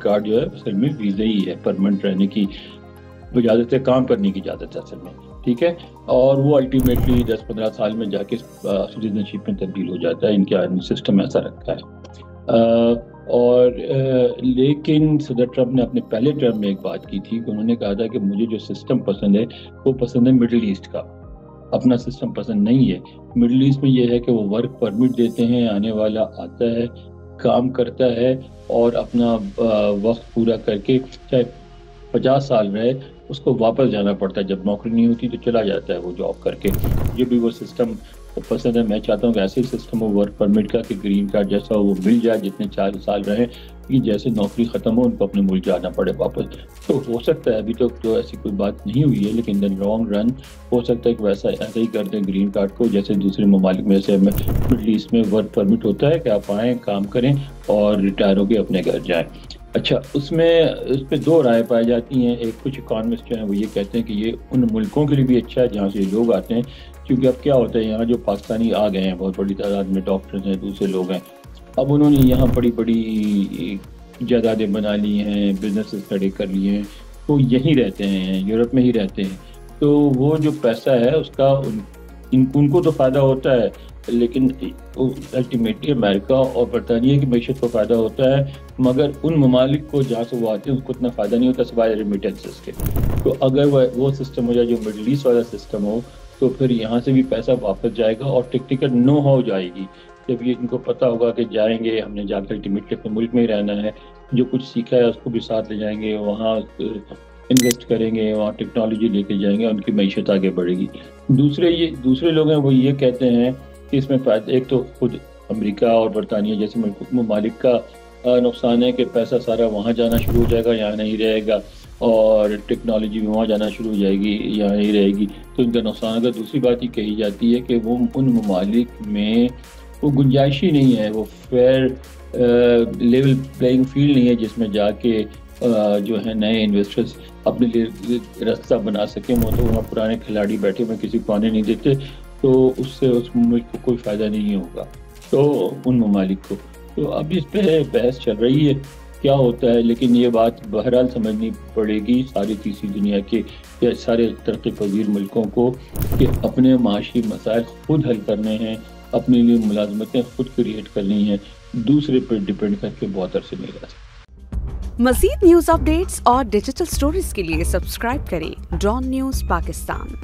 Card جو ہے اصل میں ویزا ہی ہے، پرماننٹ رہنے کی اجازت ہے، کام کرنے کی اجازت ہے اصل میں، ٹھیک ہے. اور وہ الٹیمیٹلی 10-15 سال میں جا کے سٹیزن شپ میں تبدیل ہو جاتا ہے. ان کا سسٹم ایسا رکھا ہے. اور لیکن صدر ٹرمپ نے اپنے پہلے ٹرم میں ایک بات کی تھی کہ انہوں نے کہا تھا کہ مجھے جو سسٹم پسند ہے وہ پسند ہے مڈل ایسٹ کا، اپنا سسٹم پسند نہیں ہے. مڈل ایسٹ میں یہ ہے کہ وہ ورک پرمٹ دیتے ہیں، آنے والا آتا ہے، کام کرتا ہے اور اپنا وقت پورا کر کے چاہے 50 سال رہے اس کو واپس جانا پڑتا ہے. جب نوکری نہیں ہوتی تو چلا جاتا ہے وہ جاب کر کے. مجھے بھی وہ سسٹم پسند ہے. میں چاہتا ہوں کہ ایسے سسٹم ہو ورک پرمٹ کا کہ گرین کارڈ جیسا ہو وہ مل جائے جتنے 4 سال رہیں، کہ جیسے نوکری ختم ہو ان کو اپنے ملک جانا پڑے واپس. تو ہو سکتا ہے ابھی تک تو ایسی کوئی بات نہیں ہوئی ہے، لیکن دن لانگ رن ہو سکتا ہے کہ ویسا ایسا ہی کر دیں گرین کارڈ کو جیسے دوسرے ممالک میں، جیسے مڈل ایسٹ میں ورک پرمٹ ہوتا ہے کہ آپ آئیں کام کریں اور ریٹائر ہو کے اپنے گھر جائیں. اچھا، اس پہ 2 رائے پائی جاتی ہیں. ایک کچھ اکانومسٹ جو ہیں وہ یہ کہتے ہیں کہ یہ ان ملکوں کے لیے بھی اچھا ہے جہاں سے لوگ آتے ہیں، کیونکہ اب کیا ہوتا ہے یہاں جو پاکستانی آ گئے ہیں بہت بڑی تعداد میں، ڈاکٹرز ہیں، دوسرے لوگ ہیں، اب انہوں نے یہاں بڑی بڑی جائیدادیں بنا لی ہیں، بزنسز کھڑے کر لیے ہیں، تو یہیں رہتے ہیں، یورپ میں ہی رہتے ہیں. تو وہ جو پیسہ ہے اس کا ان کو تو فائدہ ہوتا ہے، لیکن الٹیمیٹلی امریکہ اور برطانیہ کی معیشت کو فائدہ ہوتا ہے، مگر ان ممالک کو جہاں سے وہ آتے ہیں اس کو اتنا فائدہ نہیں ہوتا سوائے ریمیٹنسز کے. تو اگر وہ سسٹم ہو جائے جو مڈل ایسٹ والا سسٹم ہو تو پھر یہاں سے بھی پیسہ واپس جائے گا اور ٹکٹ نو ہو جائے گی. جب یہ ان کو پتہ ہوگا کہ جائیں گے ہم نے جا کر الٹیمیٹلی اپنے ملک میں ہی رہنا ہے، جو کچھ سیکھا ہے اس کو بھی ساتھ لے جائیں گے، وہاں انویسٹ کریں گے، وہاں ٹیکنالوجی لے کے جائیں گے، ان کی معیشت آگے بڑھے گی. دوسرے لوگ ہیں وہ یہ کہتے ہیں کہ اس میں ایک تو خود امریکہ اور برطانیہ جیسے ممالک کا نقصان ہے کہ پیسہ سارا وہاں جانا شروع ہو جائے گا، یہاں نہیں رہے گا، اور ٹیکنالوجی بھی وہاں جانا شروع ہو جائے گی، یہاں نہیں رہے گی، تو ان کا نقصان ہوگا. دوسری بات یہ کہی جاتی ہے کہ وہ ان ممالک میں وہ گنجائش ہی نہیں ہے، وہ فیئر لیول پلینگ فیلڈ نہیں ہے جس میں جا کے جو ہے نئے انویسٹرز اپنے لیے راستہ بنا سکیں. وہ تو وہاں پرانے کھلاڑی بیٹھے ہوئے کسی کو آنے نہیں دیتے، تو اس سے اس ملک کو کوئی فائدہ نہیں ہوگا، تو ان ممالک کو. تو اب اس پہ بحث چل رہی ہے کیا ہوتا ہے، لیکن یہ بات بہرحال سمجھنی پڑے گی ساری تیسری دنیا کے یا سارے ترقی پذیر ملکوں کو کہ اپنے معاشی مسائل خود حل کرنے ہیں، اپنے لیے ملازمتیں خود کریٹ کرنی ہیں، دوسرے پر ڈیپینڈ کر کے بہت عرصے نہیں رہ سکتے. مزید نیوز اپ ڈیٹس اور ڈیجیٹل سٹوریز کے لیے سبسکرائب کریں ڈان نیوز پاکستان.